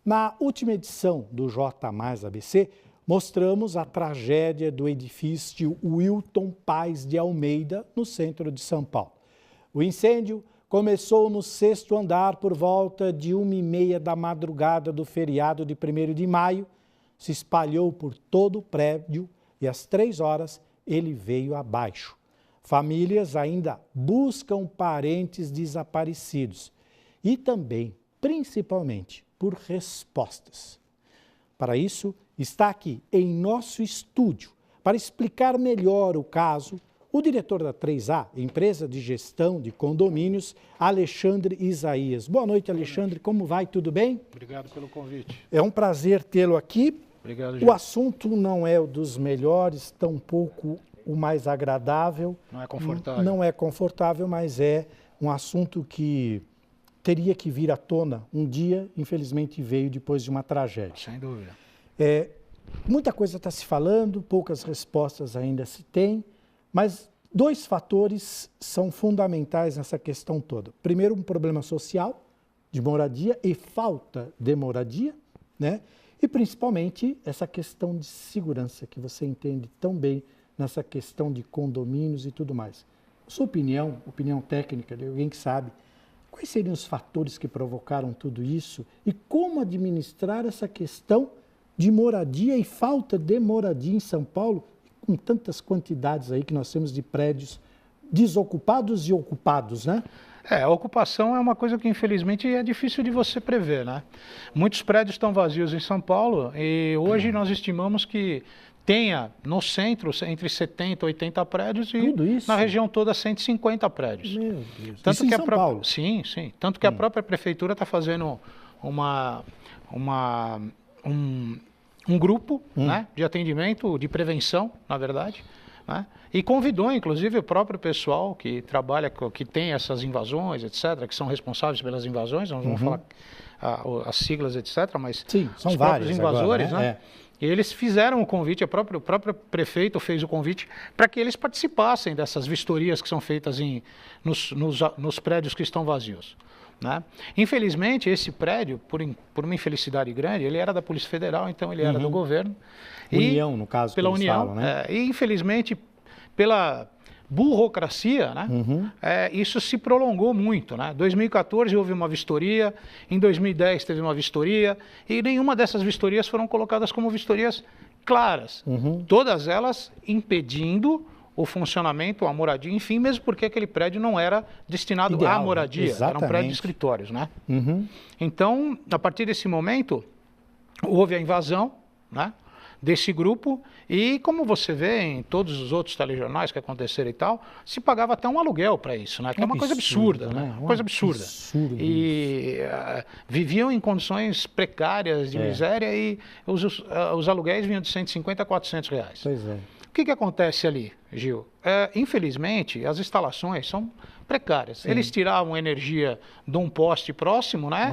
Na última edição do J Mais ABC, mostramos a tragédia do edifício Wilton Paes de Almeida, no centro de São Paulo. O incêndio começou no 6º andar por volta de 1h30 da madrugada do feriado de 1º de maio, se espalhou por todo o prédio e às 3 horas ele veio abaixo. Famílias ainda buscam parentes desaparecidos e também, principalmente, por respostas. Para isso, está aqui em nosso estúdio, para explicar melhor o caso, o diretor da 3A, empresa de gestão de condomínios, Alexandre Isaías. Boa noite, Alexandre. Como vai? Tudo bem? Obrigado pelo convite. É um prazer tê-lo aqui. Obrigado, O assunto não é o dos melhores, tampouco o mais agradável. Não é confortável. Não é confortável, mas é um assunto que teria que vir à tona um dia, infelizmente veio depois de uma tragédia. Sem dúvida. Muita coisa está se falando, poucas respostas ainda se tem, mas 2 fatores são fundamentais nessa questão toda. Primeiro, um problema social de moradia e falta de moradia, né? E principalmente essa questão de segurança que você entende tão bem nessa questão de condomínios e tudo mais. Sua opinião técnica de alguém que sabe, quais seriam os fatores que provocaram tudo isso e como administrar essa questão de moradia e falta de moradia em São Paulo, com tantas quantidades aí que nós temos de prédios desocupados e ocupados, né? A ocupação é uma coisa que infelizmente é difícil de você prever, né? Muitos prédios estão vazios em São Paulo e hoje nós estimamos que tenha no centro entre 70 e 80 prédios e na região toda 150 prédios. Meu Deus. Tanto Isso que em São Paulo? Sim. Tanto que a própria prefeitura está fazendo um grupo, né, de atendimento, de prevenção, na verdade, né, e convidou, inclusive, o próprio pessoal que trabalha, que tem essas invasões, etc., que são responsáveis pelas invasões, nós vamos falar as siglas, etc., mas sim, são os vários próprios invasores, agora, né? E eles fizeram o convite, o próprio prefeito fez o convite para que eles participassem dessas vistorias que são feitas nos prédios que estão vazios, né? Infelizmente, esse prédio, por uma infelicidade grande, ele era da Polícia Federal, então ele era do governo. União, no caso, pela que eles União, falam, né? E infelizmente, pela burocracia, né? Isso se prolongou muito, né? Em 2014 houve uma vistoria, em 2010 teve uma vistoria, e nenhuma dessas vistorias foram colocadas como vistorias claras. Todas elas impedindo o funcionamento, a moradia, enfim, mesmo porque aquele prédio não era destinado à moradia, era um prédio de escritórios, né? Então, a partir desse momento, houve a invasão, né, desse grupo e, como você vê em todos os outros telejornais que aconteceram e tal, se pagava até um aluguel para isso, né? Que é uma coisa absurda, né? Uma coisa absurda. E viviam em condições precárias de miséria e os aluguéis vinham de 150 a 400 reais. Pois é. O que acontece ali, Gil? Infelizmente, as instalações são precárias. Sim. Eles tiravam energia de um poste próximo, né?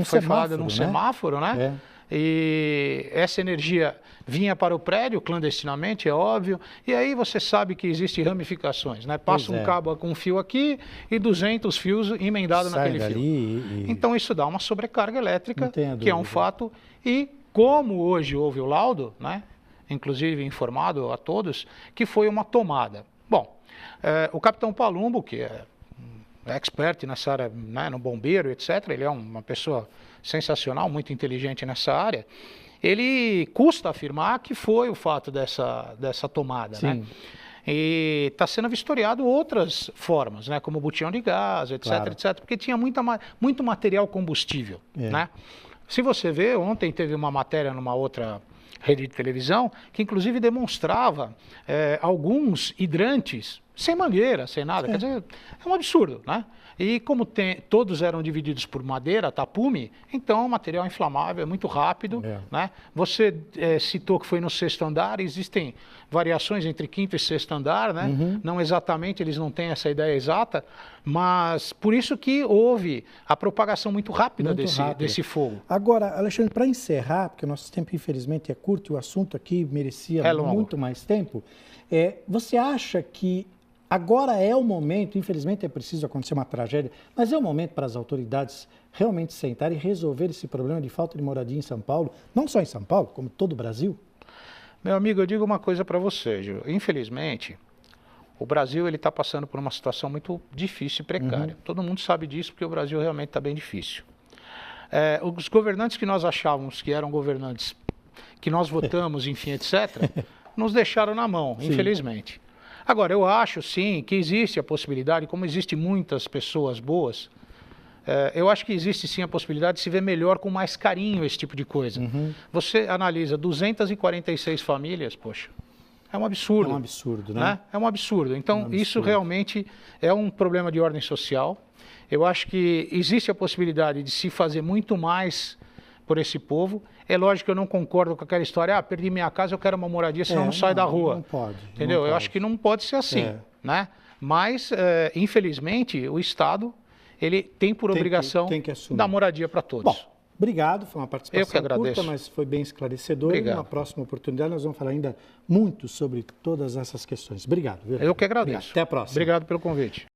Foi falado num semáforo, né? E essa energia vinha para o prédio clandestinamente, é óbvio, e aí você sabe que existem ramificações, né? Passa um cabo com um fio aqui e 200 fios emendados naquele fio. Então isso dá uma sobrecarga elétrica, que é um fato, e como hoje houve o laudo, né? Inclusive informado a todos, que foi uma tomada. Bom, o capitão Palumbo, que é expert nessa área, né, no bombeiro, etc., ele é uma pessoa sensacional, muito inteligente nessa área, ele custa afirmar que foi o fato dessa tomada, né? E está sendo vistoriado outras formas, né, como botijão de gás, etc., etc., porque tinha muito material combustível, né? Se você vê, ontem teve uma matéria numa outra rede de televisão, que inclusive demonstrava alguns hidrantes sem mangueira, sem nada. Quer dizer, é um absurdo, né? E como todos eram divididos por madeira, tapume, então o material inflamável é muito rápido, né? Você citou que foi no 6º andar, existem variações entre 5º e 6º andar, né? Não exatamente, eles não têm essa ideia exata, mas por isso que houve a propagação muito rápida desse fogo. Agora, Alexandre, para encerrar, porque o nosso tempo infelizmente é curto e o assunto aqui merecia muito mais tempo, você acha que agora é o momento, infelizmente é preciso acontecer uma tragédia, mas é o momento para as autoridades realmente sentar e resolver esse problema de falta de moradia em São Paulo, não só em São Paulo, como todo o Brasil? Meu amigo, eu digo uma coisa para você, Gil. Infelizmente, o Brasil está passando por uma situação muito difícil e precária. Todo mundo sabe disso porque o Brasil realmente está bem difícil. Os governantes que nós achávamos que eram governantes que nós votamos, enfim, etc., nos deixaram na mão, sim, infelizmente. Agora, eu acho, sim, que existe a possibilidade, como existem muitas pessoas boas, eu acho que existe, sim, a possibilidade de se ver melhor, com mais carinho, esse tipo de coisa. Você analisa 246 famílias, poxa, é um absurdo. É um absurdo, né? É um absurdo. Então, isso realmente é um problema de ordem social. Eu acho que existe a possibilidade de se fazer muito mais por esse povo. É lógico que eu não concordo com aquela história, perdi minha casa, eu quero uma moradia, senão não saio da rua. Não pode. Entendeu? Não eu pode. acho que não pode ser assim, né? Mas, infelizmente, o Estado, ele tem por obrigação dar moradia para todos. Bom, obrigado, foi uma participação curta, mas foi bem esclarecedora. Obrigado. Numa próxima oportunidade nós vamos falar ainda muito sobre todas essas questões. Obrigado. Viu? Eu que agradeço. Obrigado. Até a próxima. Obrigado pelo convite.